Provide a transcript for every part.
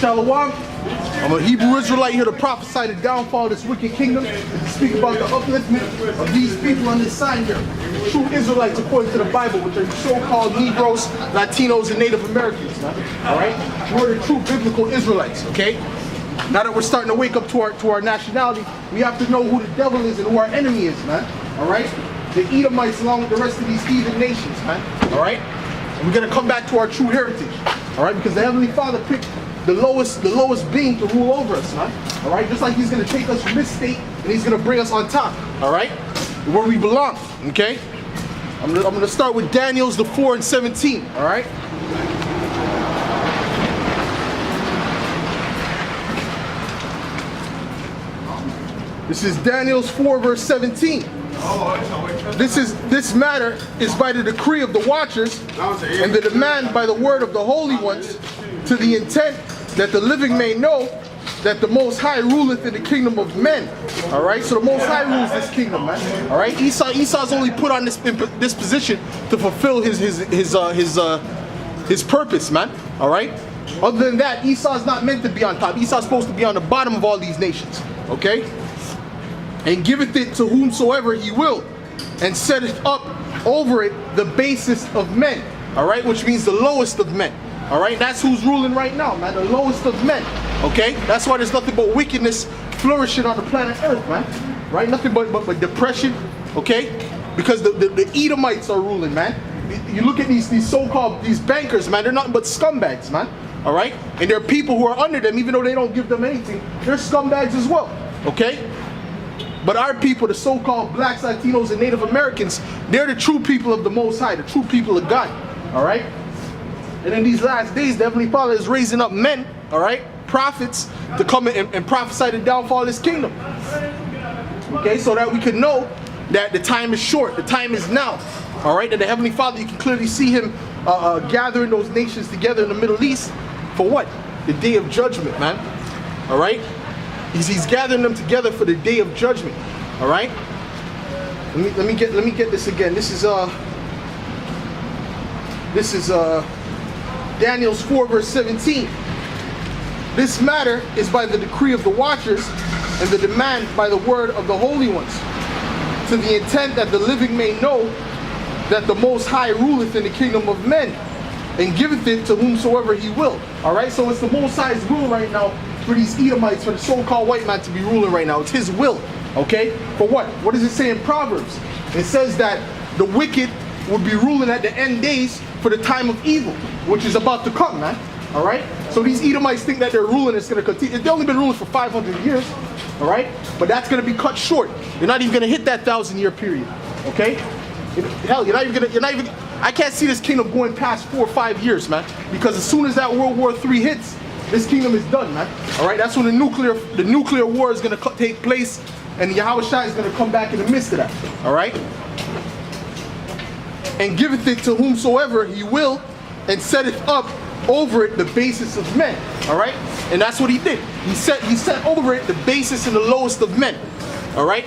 Shalom. I'm a Hebrew Israelite here to prophesy the downfall of this wicked kingdom and to speak about the upliftment of these people on this side here. True Israelites according to the Bible, which are so-called Negroes, Latinos, and Native Americans, man. All right? We're the true biblical Israelites, okay? Now that we're starting to wake up to our nationality, we have to know who the devil is and who our enemy is, man. All right? The Edomites along with the rest of these heathen nations, man. All right? And we're going to come back to our true heritage. All right? Because the Heavenly Father picked the lowest being to rule over us, man. All right, just like he's going to take us from this state and he's going to bring us on top. All right, where we belong. Okay, I'm going to start with Daniel's 4:17. All right. This is Daniel's 4 verse 17. This matter is by the decree of the watchers and the demand by the word of the holy ones, to the intent that the living may know that the Most High ruleth in the kingdom of men. All right, so the Most High rules this kingdom, man. All right, Esau's only put on this position to fulfill his purpose, man. All right. Other than that, Esau's not meant to be on top. Esau's supposed to be on the bottom of all these nations. Okay. And giveth it to whomsoever he will, and setteth up over it the basest of men. All right, which means the lowest of men. All right, that's who's ruling right now, man. The lowest of men. Okay, that's why there's nothing but wickedness flourishing on the planet Earth, man. Right, nothing but depression. Okay, because the Edomites are ruling, man. You look at these so-called bankers, man. They're nothing but scumbags, man. All right, and there are people who are under them, even though they don't give them anything. They're scumbags as well. Okay. But our people, the so-called blacks, Latinos, and Native Americans, they're the true people of the Most High, the true people of God. All right. And in these last days, the Heavenly Father is raising up men, all right, prophets, to come and prophesy the downfall of this kingdom. Okay, so that we can know that the time is short, the time is now. All right, and the Heavenly Father, you can clearly see him gathering those nations together in the Middle East for what? The day of judgment, man. All right, he's gathering them together for the day of judgment. All right. Let me get this again. This is Daniel's 4 verse 17. This matter is by the decree of the watchers and the demand by the word of the holy ones, to the intent that the living may know that the Most High ruleth in the kingdom of men, and giveth it to whomsoever he will. All right, so it's the Most High's will right now for these Edomites, for the so-called white man to be ruling right now. It's his will. Okay, for what? What does it say in Proverbs? It says that the wicked will be ruling at the end days for the time of evil, which is about to come, man. All right, so these Edomites think that their ruling is going to continue. They've only been ruling for 500 years. All right, but that's going to be cut short. You're not even going to hit that 1,000-year period. Okay, hell, you're not even. I can't see this kingdom going past 4 or 5 years, man, because as soon as that World War III hits, this kingdom is done, man. All right, that's when the nuclear war is going to take place, and Yahweh Shai is going to come back in the midst of that. All right, and giveth it to whomsoever he will, and setteth up over it the basis of men. All right, and that's what he did. He set over it the basis and the lowest of men. All right,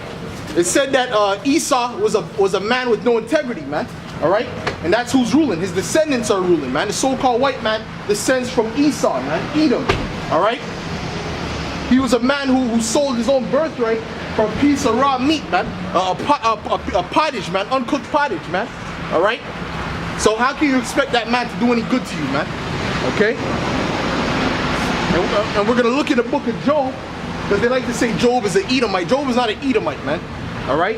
it said that Esau was a man with no integrity, man. All right, and that's who's ruling. His descendants are ruling, man. The so-called white man descends from Esau, man, Edom. All right, he was a man who sold his own birthright for a piece of raw meat, man, a pottage, man, uncooked pottage, man. All right, so how can you expect that man to do any good to you, man? Okay, and we're gonna look at the book of Job, because they like to say Job is an Edomite. Job is not an Edomite, man. All right,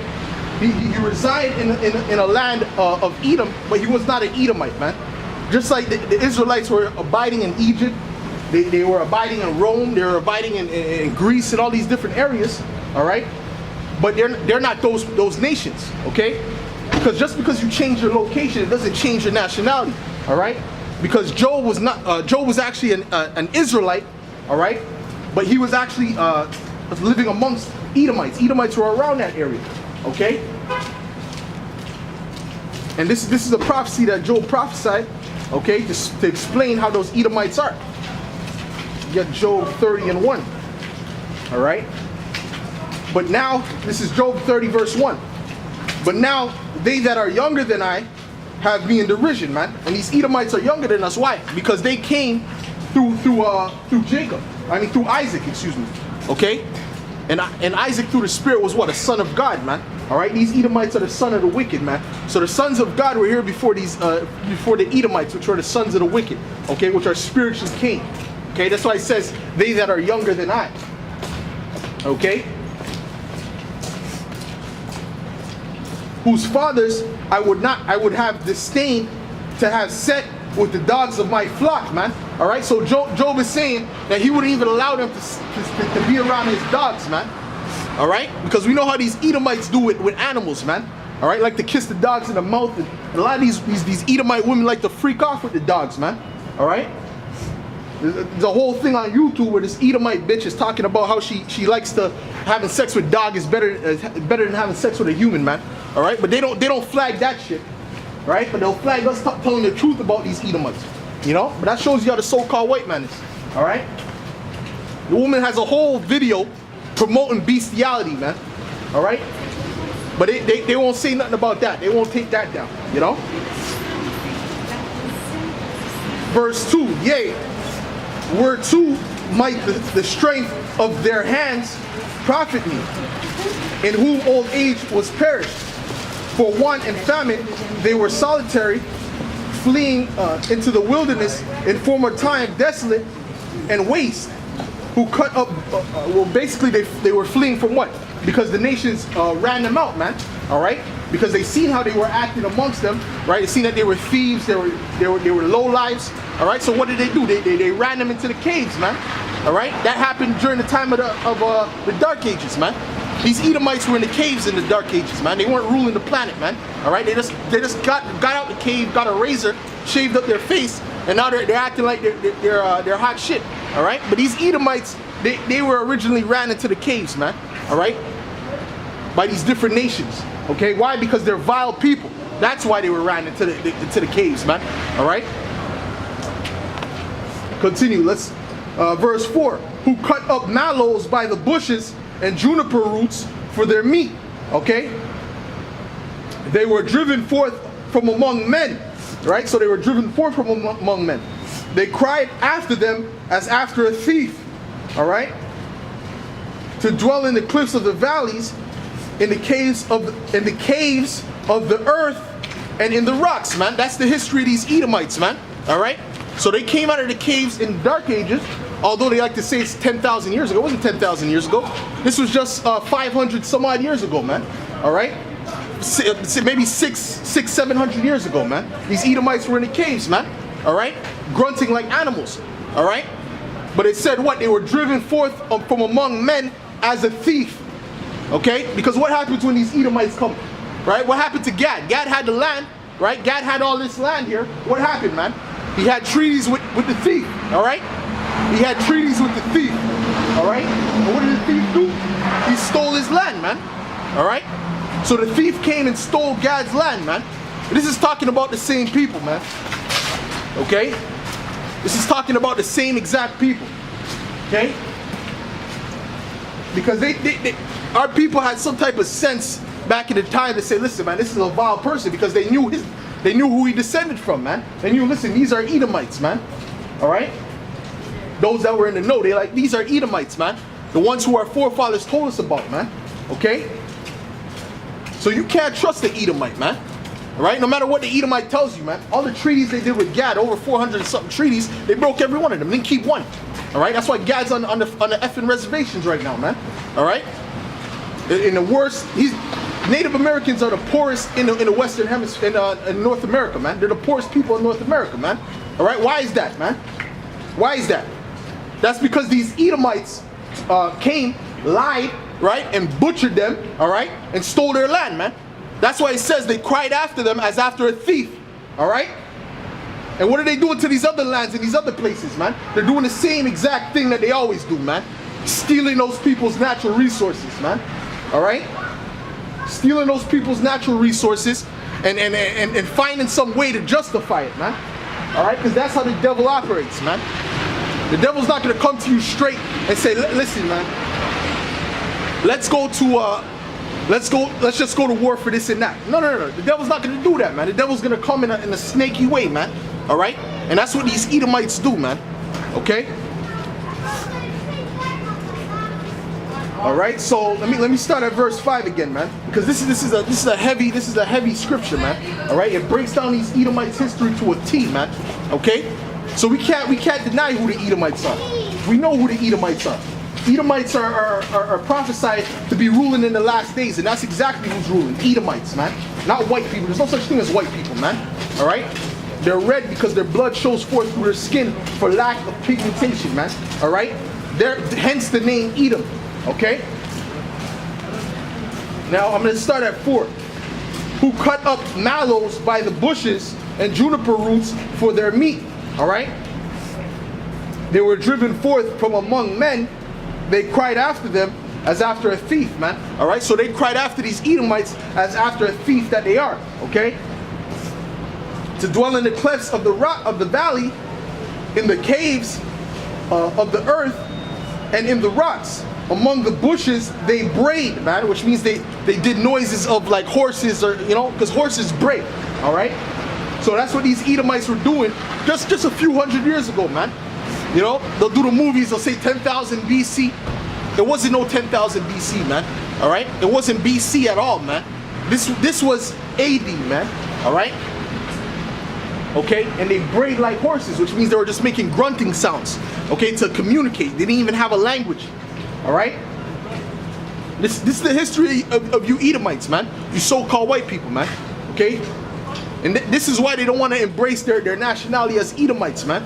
he resided in a land of Edom, but he was not an Edomite, man. Just like the Israelites were abiding in Egypt, they were abiding in Rome, they were abiding in Greece and all these different areas. All right, but they're not those nations. Okay, because just because you change your location, it doesn't change your nationality. All right, because Job was actually an Israelite. All right, but he was actually living amongst Edomites. Edomites were around that area. Okay, and this is a prophecy that Job prophesied okay, to explain how those Edomites are. You got Job 30 and 1. All right? But now, this is Job 30 verse 1. But now, they that are younger than I have me in derision, man. And these Edomites are younger than us. Why? Because they came through Jacob. I mean, through Isaac, excuse me. Okay? And Isaac through the Spirit was what? A son of God, man. All right? These Edomites are the son of the wicked, man. So the sons of God were here before before the Edomites, which were the sons of the wicked. Okay? Which are spiritual king. Okay? That's why it says, they that are younger than I. Okay? Whose fathers I would have disdained to have set with the dogs of my flock, man. All right, so Job is saying that he wouldn't even allow them to be around his dogs, man. All right, because we know how these Edomites do it with animals, man. All right, like to kiss the dogs in the mouth, and a lot of these Edomite women like to freak off with the dogs, man. All right. There's a whole thing on YouTube where this Edomite bitch is talking about how she likes to having sex with dog is better than having sex with a human, man. All right, but they don't flag that shit, right? But they'll flag us telling the truth about these Edomites, you know. But that shows you how the so-called white man is. All right. The woman has a whole video promoting bestiality, man. All right. But they won't say nothing about that. They won't take that down, you know. Verse 2, yea, whereto might the strength of their hands profit me, in whom old age was perished. For want and famine they were solitary, fleeing into the wilderness in former time, desolate and waste, who cut up, well basically they were fleeing from what? Because the nations ran them out, man. All right? Because they seen how they were acting amongst them, right? They seen that they were thieves, they were low lives. All right, so what did they do? They ran them into the caves, man. All right, that happened during the time of the Dark Ages, man. These Edomites were in the caves in the Dark Ages, man. They weren't ruling the planet, man. All right, they just got out the cave, got a razor, shaved up their face, and now they're acting like they're hot shit. All right, but these Edomites, they were originally ran into the caves, man. All right, by these different nations. Okay, why? Because they're vile people. That's why they were ran into the caves, man. All right. Continue. Let's verse 4. Who cut up mallows by the bushes and juniper roots for their meat. Okay. They were driven forth from among men. Right. So they were driven forth from among men. They cried after them as after a thief. All right. To dwell in the cliffs of the valleys, in the caves of the earth, and in the rocks, man. That's the history of these Edomites, man. All right. So they came out of the caves in the Dark Ages, although they like to say it's 10,000 years ago. It wasn't 10,000 years ago. This was just 500 some odd years ago, man. All right. Maybe 700 years ago, man. These Edomites were in the caves, man. All right. Grunting like animals. All right. But it said what? They were driven forth from among men as a thief. Okay? Because what happens when these Edomites come? Right? What happened to Gad? Gad had the land, right? Gad had all this land here. What happened, man? He had treaties with the thief, all right? He had treaties with the thief, all right? And what did the thief do? He stole his land, man, all right? So the thief came and stole Gad's land, man. This is talking about the same people, man, okay? This is talking about the same exact people, okay? Because our people had some type of sense back in the time to say, listen, man, this is a vile person, because they knew who he descended from, man. They knew, listen, these are Edomites, man. All right? Those that were in the know, they like, these are Edomites, man. The ones who our forefathers told us about, man. Okay? So you can't trust the Edomite, man. All right? No matter what the Edomite tells you, man. All the treaties they did with Gad, over 400 and something treaties, they broke every one of them. They didn't keep one. All right? That's why Gad's on the effing reservations right now, man. All right? In the worst, Native Americans are the poorest in the Western Hemisphere, in North America, man. They're the poorest people in North America, man. All right, why is that, man? Why is that? That's because these Edomites came, lied, right, and butchered them, all right, and stole their land, man. That's why it says they cried after them as after a thief, all right? And what are they doing to these other lands and these other places, man? They're doing the same exact thing that they always do, man. Stealing those people's natural resources, man. All right? Stealing those people's natural resources and finding some way to justify it, man. All right, because that's how the devil operates, man. The devil's not gonna come to you straight and say, listen, man, let's just go to war for this and that. No. The devil's not gonna do that, man. The devil's gonna come in a snaky way, man. All right, and that's what these Edomites do, man. Okay. All right, so let me start at verse 5 again, man, because this is a heavy scripture, man. All right, it breaks down these Edomites' history to a T, man. Okay, so we can't deny who the Edomites are. We know who the Edomites are. Edomites are prophesied to be ruling in the last days, and that's exactly who's ruling. Edomites, man, not white people. There's no such thing as white people, man. All right, they're red because their blood shows forth through their skin for lack of pigmentation, man. All right, hence the name Edom. Okay? Now I'm going to start at 4. Who cut up mallows by the bushes and juniper roots for their meat. Alright? They were driven forth from among men. They cried after them as after a thief, man. Alright? So they cried after these Edomites as after a thief that they are. Okay? To dwell in the clefts of the rock of the valley, in the caves of the earth, and in the rocks. Among the bushes they brayed, man, which means they did noises of like horses, or because horses bray. All right, so that's what these Edomites were doing just a few hundred years ago, man. They'll do the movies, they'll say 10,000 BC. There wasn't no 10,000 BC, man. All right, it wasn't BC at all, man. This was AD, man. All right. Okay, and they brayed like horses, which means they were just making grunting sounds, okay, to communicate. They didn't even have a language. All right, this is the history of you Edomites, man. You so-called white people, man. Okay, and this is why they don't want to embrace their nationality as Edomites, man.